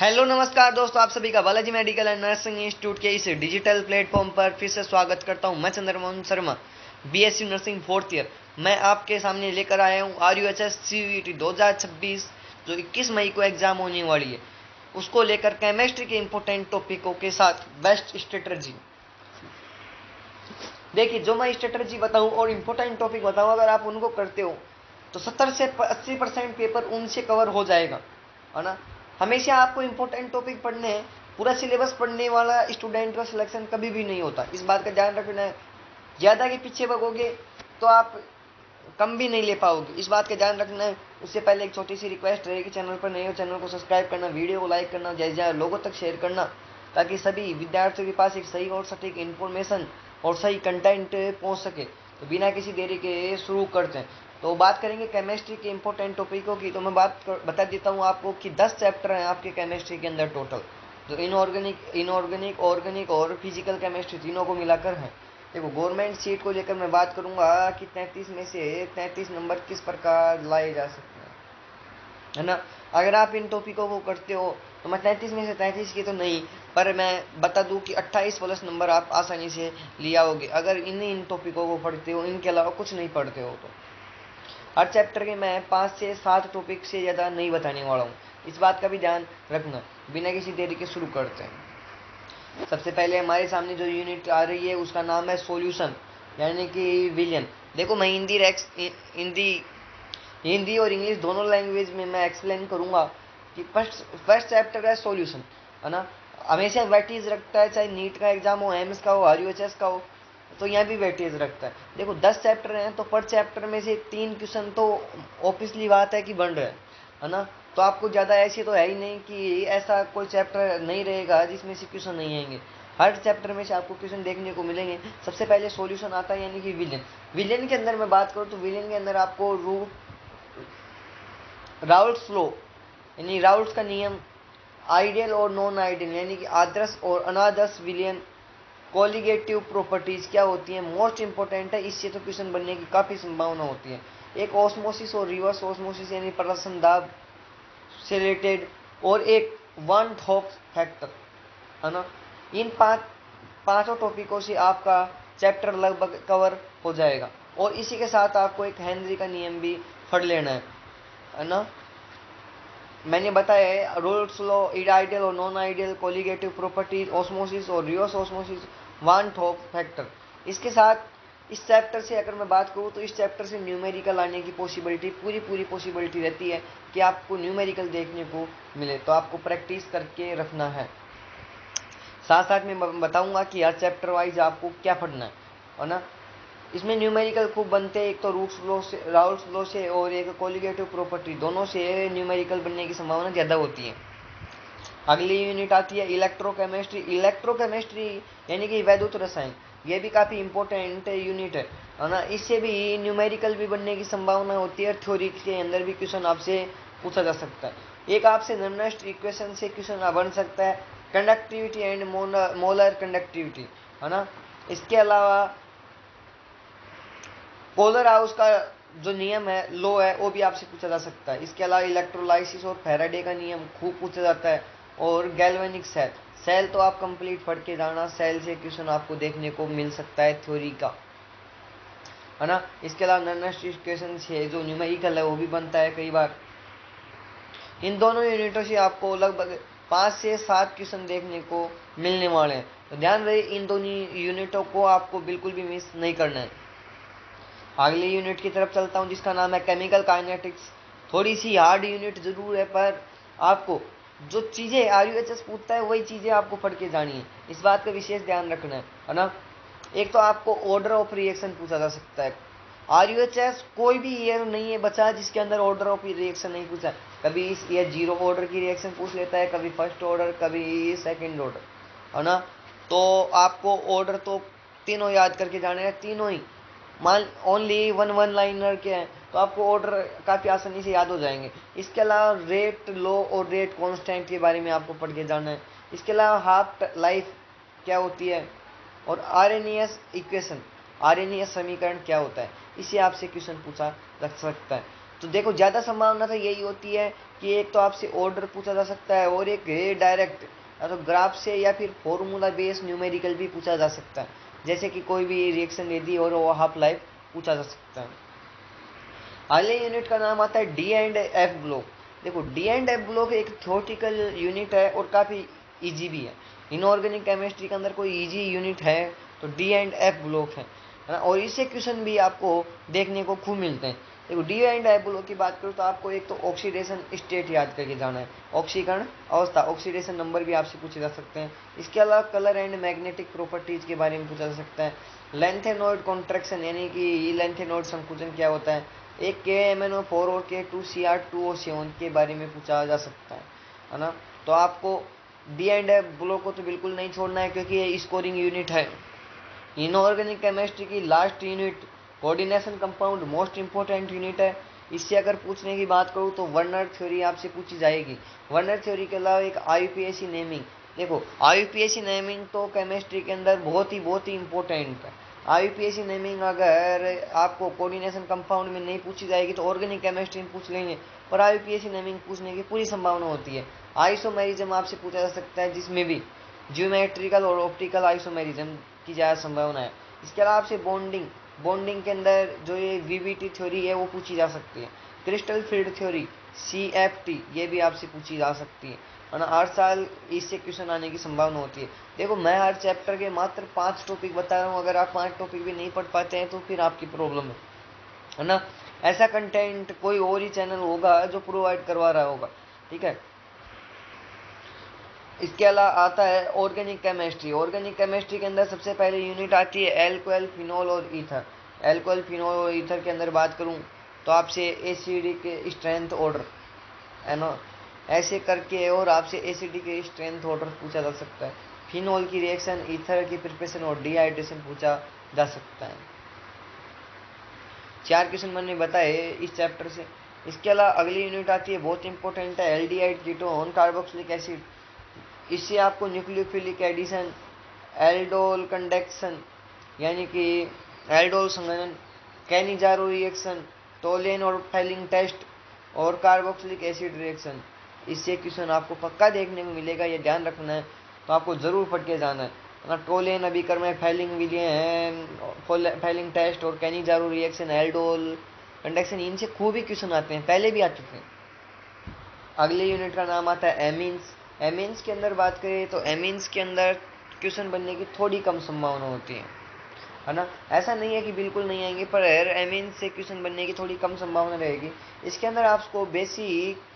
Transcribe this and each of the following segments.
Hello नमस्कार दोस्तों, आप सभी का Balaji medical and nursing institute के इस डिजिटल प्लेटफॉर्म पर फिर से स्वागत करता हूं। मैं Chandramohan Sharma, BSc nursing fourth year. मैं आपके सामने लेकर आया हूं RUHS CVT 2026 जो 21 मई को एग्जाम होने वाली है, उसको लेकर केमिस्ट्री के इंपॉर्टेंट टॉपिकों के साथ बेस्ट स्ट्रेटजी। देखिए, जो मैं स्ट्रेटजी बताऊं और इम्पोर्टेंट टॉपिक बताऊं, अगर आप उनको करते हो तो 70 से 80% पेपर उनसे कवर हो जाएगा, है ना। हमेशा आपको इम्पोर्टेंट टॉपिक पढ़ने हैं। पूरा सिलेबस पढ़ने वाला स्टूडेंट का सिलेक्शन कभी भी नहीं होता, इस बात का ध्यान रखना है। ज़्यादा के पीछे भगोगे तो आप कम भी नहीं ले पाओगे, इस बात का ध्यान रखना है। उससे पहले एक छोटी सी रिक्वेस्ट रहेगी, चैनल पर नए हो चैनल को सब्सक्राइब करना, वीडियो को लाइक करना, जैसे लोगों तक शेयर करना, ताकि सभी विद्यार्थियों के पास एक सही और सटीक इन्फॉर्मेशन और सही कंटेंट पहुंच सके। तो बिना किसी देरी के शुरू करते हैं। तो बात करेंगे केमिस्ट्री के इंपॉर्टेंट टॉपिकों की। तो मैं बता देता हूँ आपको कि 10 चैप्टर हैं आपके केमिस्ट्री के अंदर टोटल, जो इनऑर्गेनिक ऑर्गेनिक और फिजिकल केमिस्ट्री तीनों को मिलाकर है। देखो, गवर्नमेंट सीट को लेकर मैं बात करूंगा कि 33 में से 33 नंबर किस प्रकार लाए जा सकते हैं, है ना। अगर आप इन टॉपिकों को करते हो तो मैं 33 में से 33 की तो नहीं, पर मैं बता दूं कि 28 प्लस नंबर आप आसानी से ले आओगे अगर इन टॉपिकों को पढ़ते हो, इनके अलावा कुछ नहीं पढ़ते हो तो। हर चैप्टर के मैं 5 से 7 टॉपिक से ज़्यादा नहीं बताने वाला हूँ, इस बात का भी ध्यान रखना। बिना किसी देरी के शुरू करते हैं। सबसे पहले हमारे सामने जो यूनिट आ रही है उसका नाम है सॉल्यूशन, यानी कि विलियन। देखो, मैं हिंदी हिंदी और इंग्लिश दोनों लैंग्वेज में मैं एक्सप्लेन करूंगा कि फर्स्ट चैप्टर है सॉल्यूशन, है ना। हमेशा वेटेज रखता है, चाहे नीट का एग्जाम हो, एम्स का हो, RUHS का हो, तो यहाँ भी वेटेज रखता है। देखो, 10 चैप्टर हैं तो पर चैप्टर में से 3 क्वेश्चन तो ऑब्वियसली बात है कि बन रहे हैं, है ना। तो आपको ज़्यादा ऐसी तो है ही नहीं कि ऐसा कोई चैप्टर नहीं रहेगा जिसमें से क्वेश्चन नहीं आएंगे। हर चैप्टर में से आपको क्वेश्चन देखने को मिलेंगे। सबसे पहले सॉल्यूशन आता है, यानी कि विलेन। विलेन के अंदर मैं बात करूँ तो विलेन के अंदर आपको राउल्ट्स लॉ यानी राउल्ट्स का नियम, आइडियल और नॉन आइडियल यानी कि आदर्श और अनादर्श विलियन, कोलिगेटिव प्रॉपर्टीज क्या होती हैं, मोस्ट इंपॉर्टेंट है, इससे तो क्वेश्चन बनने की काफी संभावना होती है। एक ऑस्मोसिस और रिवर्स ऑस्मोसिस यानी प्रदर्शन दाब से रिलेटेड, और एक वन थॉप फैक्टर, है ना। इन पांचों टॉपिकों से आपका चैप्टर लगभग कवर हो जाएगा। और इसी के साथ आपको एक हेनरी का नियम भी पढ़ लेना है ना। मैंने बताया है रूल्स लॉ, आइडियल और non ideal, colligative properties, osmosis और reverse osmosis, one Thorpe factor. इसके साथ इस चैप्टर से अगर मैं बात करूँ तो इस चैप्टर से न्यूमेरिकल आने की पॉसिबिलिटी पूरी पॉसिबिलिटी रहती है कि आपको न्यूमेरिकल देखने को मिले, तो आपको प्रैक्टिस करके रखना है। साथ साथ में बताऊंगा कि हर चैप्टर वाइज आपको क्या पढ़ना है ना। इसमें न्यूमेरिकल खूब बनते हैं, एक तो राउल्स लॉ से और एक कोलिगेटिव प्रॉपर्टी, दोनों से न्यूमेरिकल बनने की संभावना ज़्यादा होती है। अगली यूनिट आती है इलेक्ट्रोकेमिस्ट्री। इलेक्ट्रोकेमिस्ट्री यानी कि वैद्युत रसायन, ये भी काफ़ी इंपॉर्टेंट यूनिट है ना। इससे भी न्यूमेरिकल भी बनने की संभावना होती है, थ्योरी के अंदर भी क्वेश्चन आपसे पूछा जा सकता है। एक आपसे नर्मस्ट इक्वेशन से क्वेश्चन बन सकता है, कंडक्टिविटी एंड मोलर कंडक्टिविटी, है ना। इसके अलावा पोलर हाउस का जो नियम है, लो है, वो भी आपसे पूछा जा सकता है। इसके अलावा इलेक्ट्रोलाइसिस और फैराडे का नियम खूब पूछा जाता है। और गैल्वेनिक सेल, सेल तो आप कंप्लीट पढ़ के जाना, सेल से क्वेश्चन आपको देखने को मिल सकता है थ्योरी का, है ना। इसके अलावा नर्मस्ट इक्वेशन से जो न्यूमेरिकल है वो भी बनता है कई बार। इन दोनों यूनिटों से आपको लगभग 5 से 7 क्वेश्चन देखने को मिलने वाले हैं, तो ध्यान रहे इन दोनों यूनिटों को आपको बिल्कुल भी मिस नहीं करना है। अगली यूनिट की तरफ चलता हूं जिसका नाम है केमिकल काइनेटिक्स। थोड़ी सी हार्ड यूनिट जरूर है, पर आपको जो चीजें RUHS पूछता है वही चीजें आपको पढ़ के जानी है, इस बात का विशेष ध्यान रखना है ना। एक तो आपको ऑर्डर ऑफ रिएक्शन पूछा जा सकता है। RUHS कोई भी ईयर नहीं है बचा जिसके अंदर ऑर्डर ऑफ रिएक्शन नहीं पूछा। कभी इस ईयर 0 ऑर्डर की रिएक्शन पूछ लेता है, कभी फर्स्ट ऑर्डर, कभी सेकेंड ऑर्डर, है ना। तो आपको ऑर्डर तो तीनों याद करके जाने हैं, तीनों ही मान ओनली वन लाइनर के हैं, तो आपको ऑर्डर काफ़ी आसानी से याद हो जाएंगे। इसके अलावा रेट लो और रेट कांस्टेंट के बारे में आपको पढ़ के जाना है। इसके अलावा हाफ लाइफ क्या होती है, और आरएनएस इक्वेशन, आरएनएस समीकरण क्या होता है, इसे आपसे क्वेश्चन पूछा जा सकता है। तो देखो ज़्यादा संभावना तो यही होती है कि एक तो आपसे ऑर्डर पूछा जा सकता है और एक डायरेक्ट तो ग्राफ से या फिर फॉर्मूला बेस्ड न्यूमेरिकल भी पूछा जा सकता है, जैसे कि कोई भी रिएक्शन दे दी और वो हाफ लाइफ पूछा जा सकता है। अगले यूनिट का नाम आता है डी एंड एफ ब्लॉक। देखो डी एंड एफ ब्लॉक एक थ्योरेटिकल यूनिट है और काफ़ी इजी भी है। इनऑर्गेनिक केमिस्ट्री के अंदर कोई इजी यूनिट है तो डी एंड एफ ब्लॉक है ना, और इससे क्वेश्चन भी आपको देखने को खूब मिलते हैं। देखो डी एंड एफ ब्लॉक की बात करूँ तो आपको एक तो ऑक्सीडेशन स्टेट याद करके जाना है, ऑक्सीकरण अवस्था, ऑक्सीडेशन नंबर भी आपसे पूछे जा सकते हैं। इसके अलावा कलर एंड मैग्नेटिक प्रॉपर्टीज के बारे में पूछा जा सकता है। लेंथेनॉइड कॉन्ट्रैक्शन यानी कि लेंथेनॉइड संकुचन क्या होता है, एक KMnO4 और K2Cr2O7 के बारे में पूछा जा सकता है ना। तो आपको डी एंड एफ ब्लॉक को तो बिल्कुल नहीं छोड़ना है क्योंकि ये स्कोरिंग यूनिट है। इनऑर्गेनिक केमिस्ट्री की last unit coordination compound most important unit है। इससे अगर पूछने की बात करूँ तो वर्नर थ्योरी आपसे पूछी जाएगी। वर्नर थ्योरी के अलावा एक IUPAC नेमिंग, देखो IUPAC नेमिंग तो केमिस्ट्री के अंदर बहुत ही इंपॉर्टेंट है। IUPAC नेमिंग अगर आपको कोऑर्डिनेशन कंपाउंड में नहीं पूछी जाएगी तो ऑर्गेनिक केमिस्ट्री में पूछ लेंगे, पर IUPAC नेमिंग पूछने की पूरी संभावना होती है। आइसोमेरिज्म आपसे पूछा जा सकता है जिसमें भी ज्योमेट्रिकल और ऑप्टिकल आइसोमेरिज्म की ज़्यादा संभावना है। इसके अलावा आपसे बॉन्डिंग के अंदर जो ये VBT थ्योरी है वो पूछी जा सकती है। क्रिस्टल फील्ड थ्योरी CFT ये भी आपसे पूछी जा सकती है ना। 8 साल इससे क्वेश्चन आने की संभावना होती है। देखो मैं हर चैप्टर के मात्र 5 टॉपिक बता रहा हूँ, अगर आप 5 टॉपिक भी नहीं पढ़ पाते हैं तो फिर आपकी प्रॉब्लम है ना। ऐसा कंटेंट कोई और ही चैनल होगा जो प्रोवाइड करवा रहा होगा, ठीक है। इसके अलावा आता है ऑर्गेनिक केमिस्ट्री। ऑर्गेनिक केमिस्ट्री के अंदर सबसे पहले यूनिट आती है एल्कोहल, फिनॉल और ईथर। एल्कोहल, फिनॉल और ईथर के अंदर बात करूं तो आपसे एसिड के स्ट्रेंथ ऑर्डर है ना, ऐसे करके और आपसे एसिड के स्ट्रेंथ ऑर्डर पूछा जा सकता है। फिनॉल की रिएक्शन, ईथर की प्रिपरेशन और डिहाइड्रेशन पूछा जा सकता है। 4 क्वेश्चन मैंने बताए इस चैप्टर से। इसके अलावा अगली यूनिट आती है बहुत इंपॉर्टेंट है एल्डिहाइड कीटोन कार्बोक्सिलिक एसिड। इससे आपको न्यूक्लियोफिलिक एडिशन, एल्डोल कंडक्शन यानी कि एल्डोल संघनन, कैनिजारो रिएक्शन, टोलेन और फाइलिंग टेस्ट और कार्बोक्सिलिक एसिड रिएक्शन, इससे क्वेश्चन आपको पक्का देखने को मिलेगा, ये ध्यान रखना है। तो आपको ज़रूर पढ़ के जाना है ना। टोलेन अभिकर्मक फाइलिंग विलियन है, फाइलिंग टेस्ट और कैनिजारो रिएक्शन, एल्डोल कंडक्शन, इनसे खूब ही क्वेश्चन आते हैं, पहले भी आ चुके हैं। अगले यूनिट का नाम आता है एमीन्स। एमीन्स के अंदर बात करें तो एमीन्स के अंदर क्वेश्चन बनने की थोड़ी कम संभावना होती है ना। ऐसा नहीं है कि बिल्कुल नहीं आएंगे, पर एमीन्स से क्वेश्चन बनने की थोड़ी कम संभावना रहेगी। इसके अंदर आपको बेसिक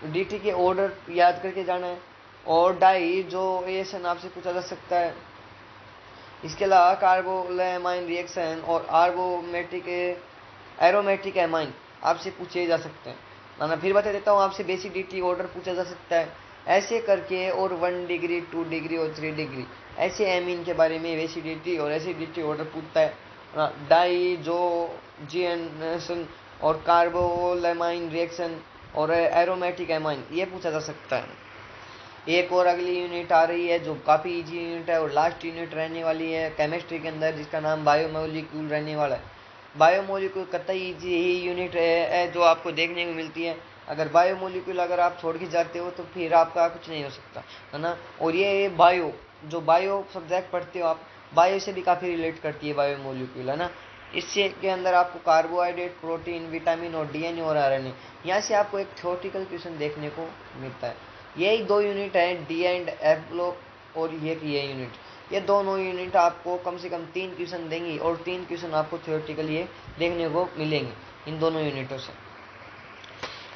DT के ऑर्डर याद करके जाना है और डाई जो रिएक्शन आपसे पूछा जा सकता है। इसके अलावा कार्बोलैमाइन रिएक्शन और एरोमेटिक एमाइन आपसे पूछे जा सकते हैं। मैं फिर बता देता हूँ, आपसे बेसिक DT ऑर्डर पूछा जा सकता है ऐसे करके, और 1 डिग्री 2 डिग्री और 3 डिग्री ऐसे एमीन के बारे में बेसिक DT और ऐसे DT ऑर्डर पूछता है। डाई जो जीएन और कार्बोलैमाइन रिएक्शन और एरोमेटिक एमाइन ये पूछा जा सकता है। एक और अगली यूनिट आ रही है जो काफ़ी इजी यूनिट है और लास्ट यूनिट रहने वाली है केमिस्ट्री के अंदर, जिसका नाम बायोमोलिक्यूल रहने वाला है। बायोमोलिक्यूल कतई इजी ही यूनिट है जो आपको देखने को मिलती है। अगर बायोमोलिक्यूल अगर आप छोड़ के जाते हो तो फिर आपका कुछ नहीं हो सकता है ना। और ये जो बायो सब्जेक्ट पढ़ते हो आप, बायो से भी काफ़ी रिलेट करती है बायोमोलिक्यूल, है ना। इससे के अंदर आपको कार्बोहाइड्रेट, प्रोटीन, विटामिन और DNA और RNA, यहाँ से आपको एक थ्योरेटिकल क्वेश्चन देखने को मिलता है। यही 2 यूनिट हैं डी एंड एफ ब्लॉक और ये यूनिट, ये दोनों यूनिट आपको कम से कम 3 क्वेश्चन देंगी और 3 क्वेश्चन आपको थ्योरेटिकल ये देखने को मिलेंगे इन दोनों यूनिटों से।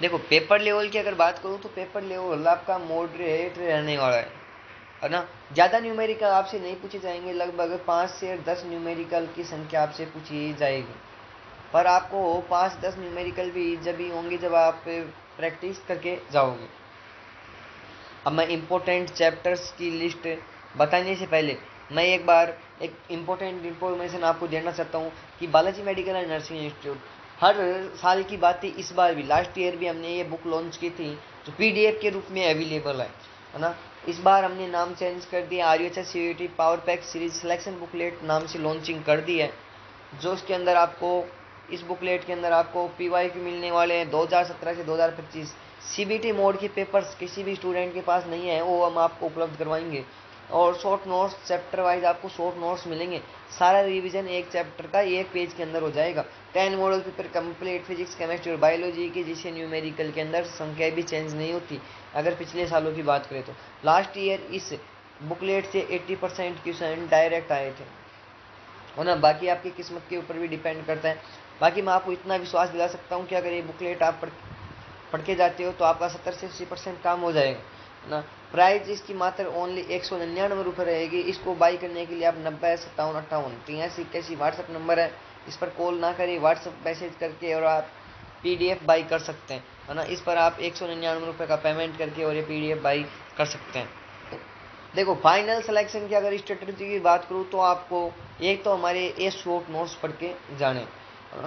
देखो पेपर लेवल की अगर बात करूँ तो पेपर लेवल आपका मॉडरेट रहने वाला है ना। ज़्यादा न्यूमेरिकल आपसे नहीं पूछे जाएंगे, लगभग 5 से 10 न्यूमेरिकल की संख्या आपसे पूछी जाएगी, पर आपको 5-10 न्यूमेरिकल भी जब ही होंगे जब आप प्रैक्टिस करके जाओगे। अब मैं इम्पोर्टेंट चैप्टर्स की लिस्ट बताने से पहले मैं एक बार एक इम्पोर्टेंट इन्फॉर्मेशन आपको देना चाहता हूँ कि Balaji medical and nursing institute हर साल की बात थी, इस बार भी लास्ट ईयर भी हमने ये बुक लॉन्च की थी जो PDF के रूप में अवेलेबल है ना। इस बार हमने नाम चेंज कर दिया, RUHS CUET power pack series selection booklet नाम से लॉन्चिंग कर दी है, जो उसके अंदर आपको इस बुकलेट के अंदर आपको PYQ मिलने वाले हैं 2017 से 2025। CBT मोड के पेपर्स किसी भी स्टूडेंट के पास नहीं है, वो हम आपको उपलब्ध करवाएंगे। और शॉर्ट नोट्स चैप्टर वाइज आपको शॉर्ट नोट्स मिलेंगे। सारा रिवीजन एक चैप्टर का एक पेज के अंदर हो जाएगा। 10 model paper complete physics, chemistry और बायोलॉजी के, जिसे न्यूमेरिकल के अंदर संख्या भी चेंज नहीं होती अगर पिछले सालों की बात करें तो। लास्ट ईयर इस बुकलेट से 80% क्वेश्चन डायरेक्ट आए थे, है ना। बाकी आपकी किस्मत के ऊपर भी डिपेंड करता है। बाकी मैं आपको इतना विश्वास दिला सकता हूँ कि अगर ये बुकलेट आप पढ़ के जाते हो तो आपका 70 से 80% काम हो जाएगा, है ना। प्राइस इसकी मात्र ओनली 199 रुपये रहेगी। इसको बाई करने के लिए आप 90 57 58 83 81 व्हाट्सअप नंबर है, इस पर कॉल ना करिए, व्हाट्सअप मैसेज करके और आप PDF बाई कर सकते हैं, है ना। इस पर आप 199 रुपये का पेमेंट करके और ये PDF बाई कर सकते हैं। देखो, फाइनल सिलेक्शन की अगर स्ट्रेटजी की बात करूँ तो आपको एक तो हमारे ये शॉर्ट नोट्स पढ़ के जाने,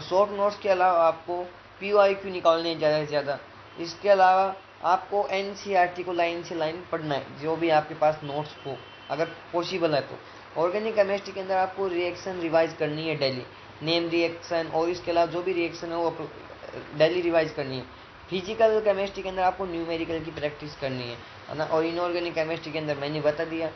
शॉर्ट नोट्स के अलावा आपको PYQ निकालने ज़्यादा से ज़्यादा। इसके अलावा आपको NCERT को लाइन से लाइन पढ़ना है, जो भी आपके पास नोट्स हो अगर पॉसिबल है तो। ऑर्गेनिक केमिस्ट्री के अंदर आपको रिएक्शन रिवाइज करनी है डेली, नेम रिएक्शन, और इसके अलावा जो भी रिएक्शन है वो डेली रिवाइज करनी है। फिजिकल केमिस्ट्री के अंदर आपको न्यूमेरिकल की प्रैक्टिस करनी है ना। और इनऑर्गेनिक केमिस्ट्री के अंदर मैंने बता दिया,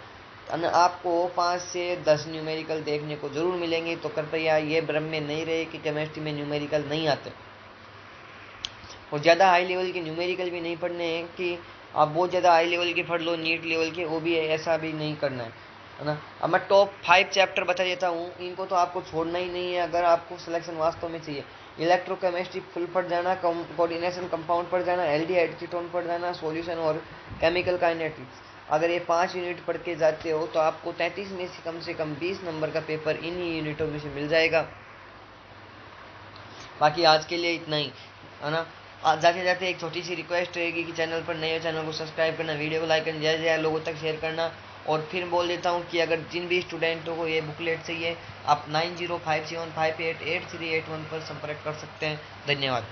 आपको 5 से 10 न्यूमेरिकल देखने को जरूर मिलेंगे। तो कृपया ये भ्रम में नहीं रहे कि केमिस्ट्री में न्यूमेरिकल नहीं आते, और ज़्यादा हाई लेवल के न्यूमेरिकल भी नहीं पढ़ने हैं कि आप बहुत ज़्यादा हाई लेवल के पढ़ लो, नीट लेवल के, वो भी ऐसा भी नहीं करना है ना। अब मैं टॉप 5 चैप्टर बता देता हूँ, इनको तो आपको छोड़ना ही नहीं है अगर आपको सिलेक्शन वास्तव में चाहिए। इलेक्ट्रोकेमिस्ट्री फुल पढ़ जाना, कोऑर्डिनेशन कंपाउंड पढ़ जाना, एल्डिहाइड कीटोन पढ़ जाना, सॉल्यूशन और केमिकल काइनेटिक्स। अगर ये 5 यूनिट पढ़ के जाते हो तो आपको 33 में से कम 20 नंबर का पेपर इन्हीं यूनिटों में से मिल जाएगा। बाकी आज के लिए इतना ही, है ना। जाते जाते एक छोटी सी रिक्वेस्ट रहेगी कि चैनल पर नए हो चैनल को सब्सक्राइब करना, वीडियो को लाइक करना, ज़्यादा से ज़्यादा लोगों तक शेयर करना। और फिर बोल देता हूँ कि अगर जिन भी स्टूडेंटों को ये बुकलेट चाहिए, आप 9057588381 पर संपर्क कर सकते हैं। धन्यवाद।